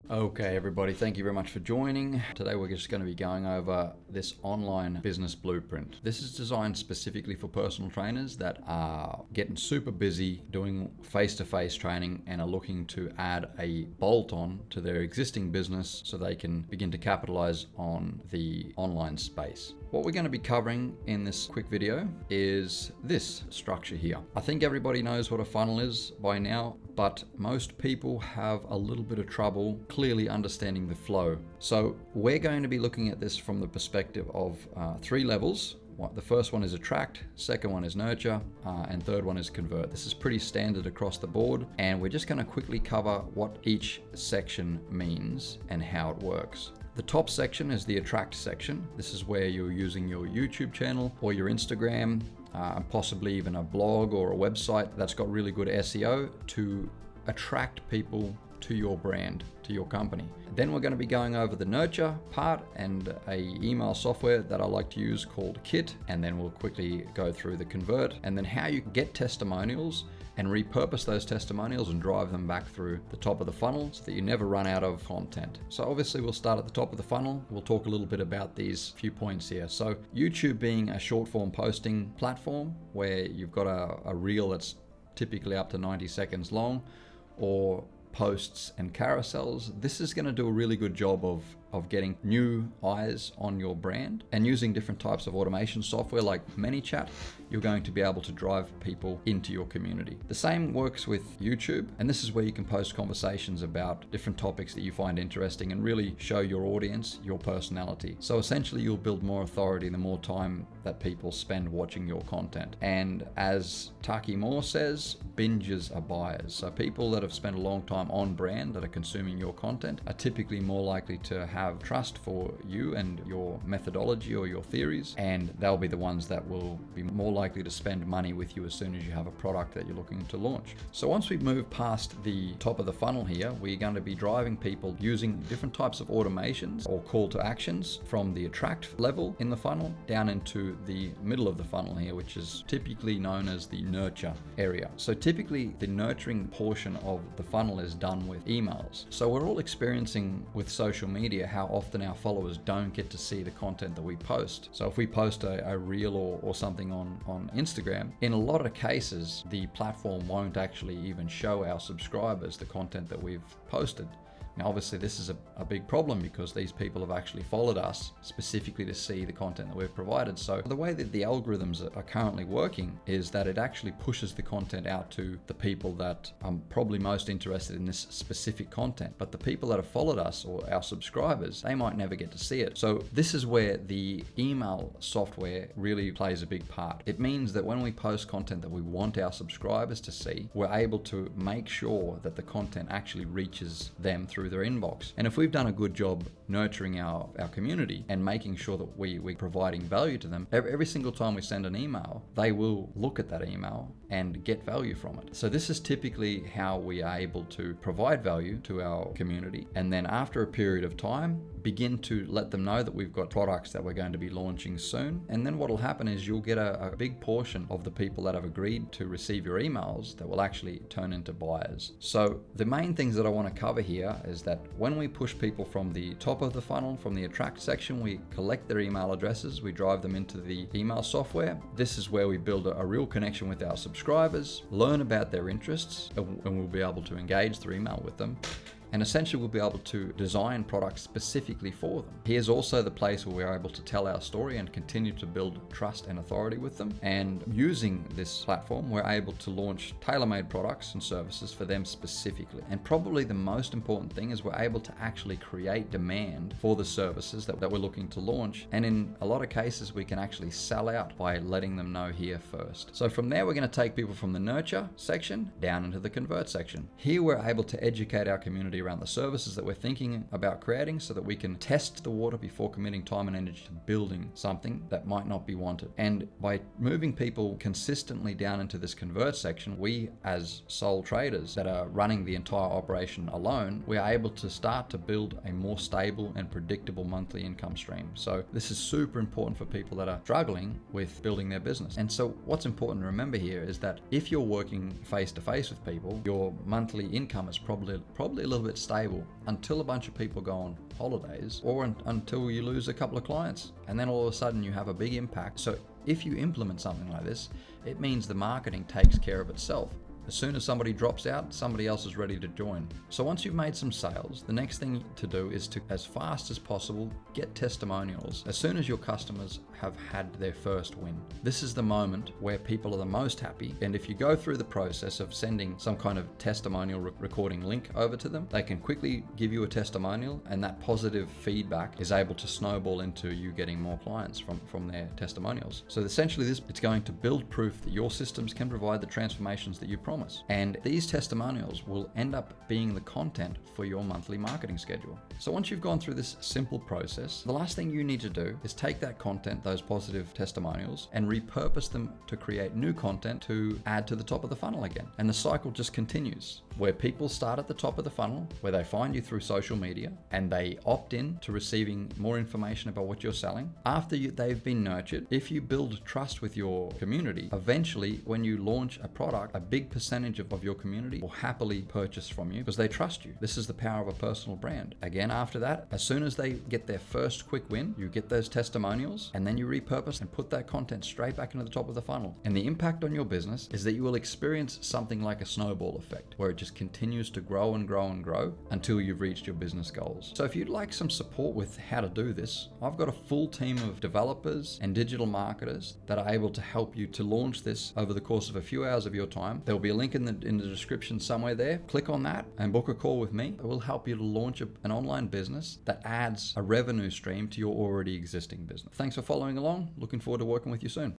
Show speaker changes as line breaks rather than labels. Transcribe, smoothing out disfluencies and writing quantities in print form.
Okay, everybody, thank you very much for joining. Today we're just going to be going over this online business blueprint. This is designed specifically for personal trainers that are getting super busy doing face-to-face training and are looking to add a bolt-on to their existing business so they can begin to capitalize on the online space. What we're going to be covering in this quick video is this structure here. I think everybody knows what a funnel is by now, but most people have a little bit of trouble clearly understanding the flow. So we're going to be looking at this from the perspective of three levels. The first one is attract, second one is nurture, and third one is convert. This is pretty standard across the board, and we're just going to quickly cover what each section means and how it works. The top section is the attract section. This is where you're using your YouTube channel or your Instagram, and possibly even a blog or a website that's got really good SEO to attract people to your brand, to your company. Then we're going to be going over the nurture part and a email software that I like to use called Kit, and then we'll quickly go through the convert and then how you get testimonials and repurpose those testimonials and drive them back through the top of the funnel so that you never run out of content. So obviously we'll start at the top of the funnel. We'll talk a little bit about these few points here. So YouTube being a short form posting platform where you've got a reel that's typically up to 90 seconds long, or posts and carousels, this is going to do a really good job of getting new eyes on your brand. And using different types of automation software like ManyChat, you're going to be able to drive people into your community. The same works with YouTube, and this is where you can post conversations about different topics that you find interesting and really show your audience your personality. So essentially you'll build more authority the more time that people spend watching your content. And as Taki Moore says, bingers are buyers. So people that have spent a long time on brand that are consuming your content are typically more likely to have trust for you and your methodology or your theories, and they'll be the ones that will be more likely to spend money with you as soon as you have a product that you're looking to launch. So once we move past the top of the funnel here, we're going to be driving people using different types of automations or call to actions from the attract level in the funnel down into the middle of the funnel here, which is typically known as the nurture area. So typically the nurturing portion of the funnel is done with emails. So we're all experiencing with social media how often our followers don't get to see the content that we post. So if we post a reel or something on Instagram, in a lot of cases, the platform won't actually even show our subscribers the content that we've posted. Now, obviously, this is a big problem because these people have actually followed us specifically to see the content that we've provided. So the way that the algorithms are currently working is that it actually pushes the content out to the people that are probably most interested in this specific content. But the people that have followed us or our subscribers, they might never get to see it. So this is where the email software really plays a big part. It means that when we post content that we want our subscribers to see, we're able to make sure that the content actually reaches them through their inbox. And if we've done a good job nurturing our community and making sure that we're providing value to them, every single time we send an email, they will look at that email and get value from it. So this is typically how we are able to provide value to our community. And then after a period of time, begin to let them know that we've got products that we're going to be launching soon. And then what will happen is you'll get a big portion of the people that have agreed to receive your emails that will actually turn into buyers. So the main things that I want to cover here is that when we push people from the top of the funnel, from the attract section, we collect their email addresses, we drive them into the email software. This is where we build a real connection with our subscribers, learn about their interests, and we'll be able to engage through email with them. And essentially we'll be able to design products specifically for them. Here's also the place where we're able to tell our story and continue to build trust and authority with them. And using this platform, we're able to launch tailor-made products and services for them specifically. And probably the most important thing is we're able to actually create demand for the services that we're looking to launch. And in a lot of cases, we can actually sell out by letting them know here first. So from there, we're going to take people from the nurture section down into the convert section. Here, we're able to educate our community around the services that we're thinking about creating so that we can test the water before committing time and energy to building something that might not be wanted. And by moving people consistently down into this convert section, we as sole traders that are running the entire operation alone, we are able to start to build a more stable and predictable monthly income stream. So this is super important for people that are struggling with building their business. And so what's important to remember here is that if you're working face to face with people, your monthly income is probably a little bit bit stable until a bunch of people go on holidays, or until you lose a couple of clients. And then all of a sudden you have a big impact. So if you implement something like this, it means the marketing takes care of itself. As soon as somebody drops out, somebody else is ready to join. So once you've made some sales, the next thing to do is to, as fast as possible, get testimonials as soon as your customers have had their first win. This is the moment where people are the most happy. And if you go through the process of sending some kind of testimonial recording link over to them, they can quickly give you a testimonial, and that positive feedback is able to snowball into you getting more clients from their testimonials. So essentially it's going to build proof that your systems can provide the transformations that you promise. And these testimonials will end up being the content for your monthly marketing schedule. So once you've gone through this simple process, the last thing you need to do is take that content, those positive testimonials, and repurpose them to create new content to add to the top of the funnel again. And the cycle just continues, where people start at the top of the funnel, where they find you through social media, and they opt in to receiving more information about what you're selling. After they've been nurtured, if you build trust with your community, eventually when you launch a product, a big percentage of your community will happily purchase from you because they trust you. This is the power of a personal brand. Again, after that, as soon as they get their first quick win, you get those testimonials, and then you repurpose and put that content straight back into the top of the funnel. And the impact on your business is that you will experience something like a snowball effect, where it just continues to grow and grow and grow until you've reached your business goals. So if you'd like some support with how to do this, I've got a full team of developers and digital marketers that are able to help you to launch this over the course of a few hours of your time. There'll be a link in the description somewhere there. Click on that and book a call with me. It will help you to launch an online business that adds a revenue stream to your already existing business. Thanks for following along. Looking forward to working with you soon.